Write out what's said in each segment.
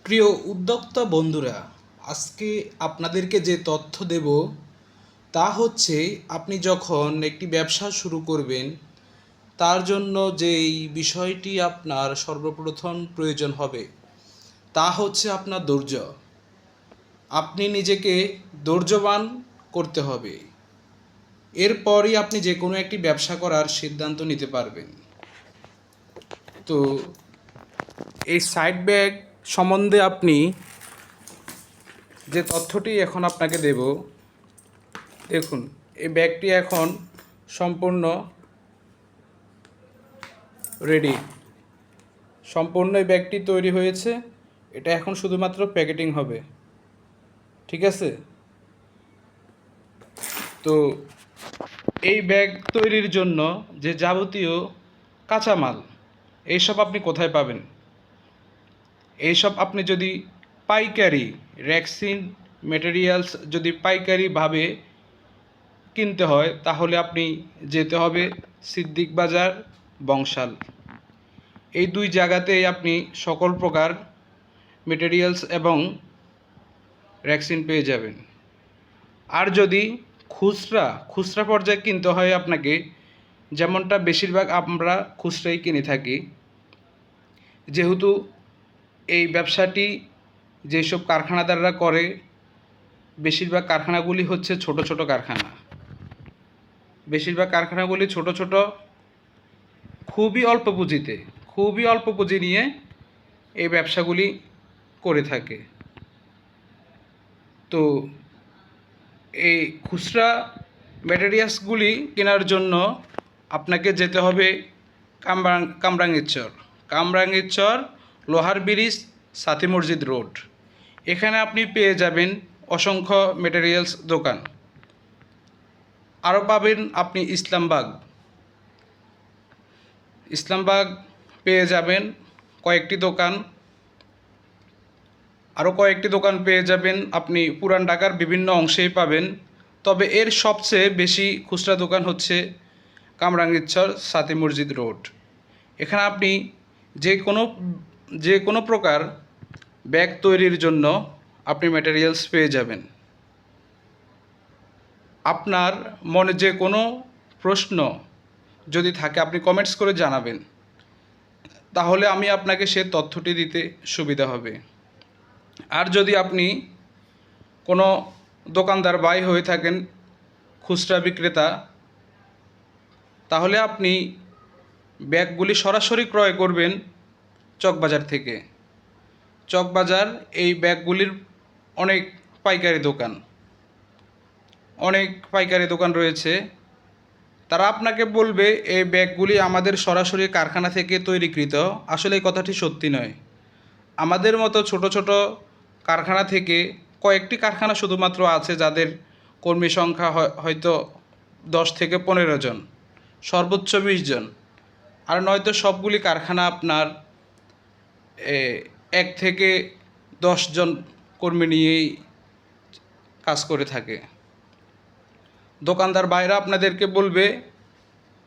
প্রিয় উদ্যোক্তা বন্ধুরা, আজকে আপনাদেরকে যে তথ্য দেব তা হচ্ছে আপনি যখন একটি ব্যবসা শুরু করবেন তার জন্য যেই বিষয়টি আপনার সর্বপ্রথম প্রয়োজন হবে তা হচ্ছে আপনার ধৈর্য। আপনি নিজেকে ধৈর্যবান করতে হবে, এরপরই আপনি যে কোনো একটি ব্যবসা করার সিদ্ধান্ত নিতে পারবেন। তো এই সাইড ব্যাগ সম্বন্ধে আপনি যে তথ্যটি এখন আপনাকে দেব, দেখুন এই ব্যাগটি এখন সম্পূর্ণ রেডি। সম্পূর্ণ এই ব্যাগটি তৈরি হয়েছে, এটা এখন শুধুমাত্র প্যাকেটিং হবে, ঠিক আছে? তো এই ব্যাগ তৈরির জন্য যে যাবতীয় কাঁচামাল এইসব আপনি কোথায় পাবেন? এইসব আপনি যদি পাইকারি রেক্সিন মেটেরিয়ালস যদি পাইকারিভাবে কিনতে হয় তাহলে আপনি যেতে হবে সিদ্দিক বাজার, বংশাল। এই দুই জায়গাতেই আপনি সকল প্রকার মেটেরিয়ালস এবং রেক্সিন পেয়ে যাবেন। আর যদি খুচরা পর্যায়ে কিনতে হয় আপনাকে, যেমনটা বেশিরভাগ আমরা খুচরাই কিনে থাকি, যেহেতু এই ব্যবসাটি যেসব কারখানাদাররা করে বেশিরভাগ কারখানাগুলি হচ্ছে ছোট ছোট কারখানা। বেশিরভাগ কারখানাগুলি ছোট ছোট, খুবই অল্প পুঁজি নিয়ে এই ব্যবসাগুলি করে থাকে। তো এই খুচরা ম্যাটেরিয়ালসগুলি কেনার জন্য আপনাকে যেতে হবে কামরাঙ্গীরচর লোহার ব্রিজ, সাথী মসজিদ রোড। এখানে আপনি পেয়ে যাবেন অসংখ্য ম্যাটেরিয়ালস দোকান। আরও পাবেন আপনি ইসলামবাগ পেয়ে যাবেন কয়েকটি দোকান। আরও কয়েকটি দোকান পেয়ে যাবেন আপনি পুরান ঢাকার বিভিন্ন অংশেই পাবেন। তবে এর সবচেয়ে বেশি খুচরা দোকান হচ্ছে কামরাঙ্গীরচর সাথী মসজিদ রোড। এখানে আপনি যে কোনো প্রকার ব্যাগ তৈরির জন্য আপনি ম্যাটেরিয়ালস পেয়ে যাবেন। আপনার মনে যে কোনো প্রশ্ন যদি থাকে আপনি কমেন্টস করে জানাবেন, তাহলে আমি আপনাকে সে তথ্যটি দিতে সুবিধা হবে। আর যদি আপনি কোনো দোকানদার বাই হয়ে থাকেন, খুচরা বিক্রেতা, তাহলে আপনি ব্যাগগুলি সরাসরি ক্রয় করবেন চকবাজার থেকে। চকবাজার এই ব্যাগগুলির অনেক পাইকারি দোকান রয়েছে। তারা আপনাকে বলবে এই ব্যাগগুলি আমাদের সরাসরি কারখানা থেকে তৈরিকৃত। আসলে এই কথাটি সত্যি নয়। আমাদের মতো ছোট ছোট কারখানা থেকে কয়েকটি কারখানা শুধুমাত্র আছে যাদের কর্মী সংখ্যা হয়তো 10 থেকে 15 জন, সর্বোচ্চ 20 জন। আর নয়তো সবগুলি কারখানা আপনার 1 থেকে 10 জন কর্মী নিয়েই কাজ করে থাকে। দোকানদার বাইরে আপনাদেরকে বলবে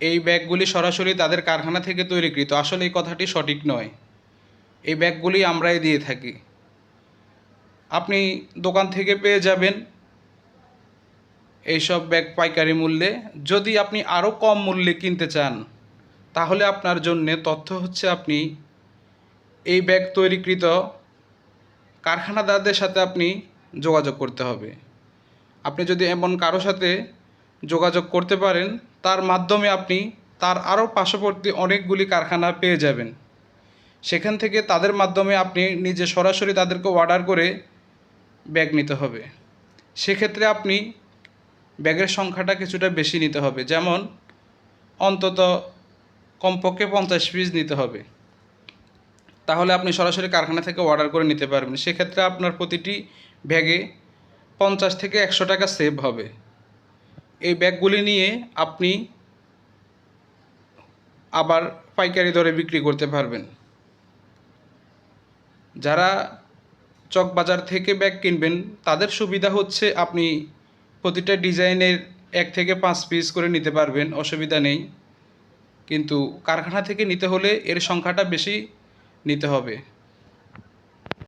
এই ব্যাগগুলি সরাসরি তাদের কারখানা থেকে তৈরিকৃত। আসলে এই কথাটি সঠিক নয়। এই ব্যাগগুলি আমরাই দিয়ে থাকি। আপনি দোকান থেকে পেয়ে যাবেন এইসব ব্যাগ পাইকারি মূল্যে। যদি আপনি আরও কম মূল্যে কিনতে চান তাহলে আপনার জন্যে তথ্য হচ্ছে আপনি এই ব্যাগ তৈরিকৃত কারখানাদারদের সাথে আপনি যোগাযোগ করতে হবে। আপনি যদি এমন কারো সাথে যোগাযোগ করতে পারেন, তার মাধ্যমে আপনি তার আরও পার্শ্ববর্তী অনেকগুলি কারখানা পেয়ে যাবেন। সেখান থেকে তাদের মাধ্যমে আপনি নিজে সরাসরি তাদেরকে অর্ডার করে ব্যাগ নিতে হবে। সেক্ষেত্রে আপনি ব্যাগের সংখ্যাটা কিছুটা বেশি নিতে হবে, যেমন অন্তত কমপক্ষে 50 পিস নিতে হবে। তাহলে আপনি সরাসরি কারখানা থেকে অর্ডার করে নিতে পারবেন। সেক্ষেত্রে আপনার প্রতিটি ব্যাগে 50 থেকে 100 টাকা সেভ হবে। এই ব্যাগগুলি নিয়ে আপনি আবার পাইকারি দরে বিক্রি করতে পারবেন। যারা চকবাজার থেকে ব্যাগ কিনবেন তাদের সুবিধা হচ্ছে আপনি প্রতিটা ডিজাইনের 1 থেকে 5 পিস করে নিতে পারবেন, অসুবিধা নেই। কিন্তু কারখানা থেকে নিতে হলে এর সংখ্যাটা বেশি নিতে হবে।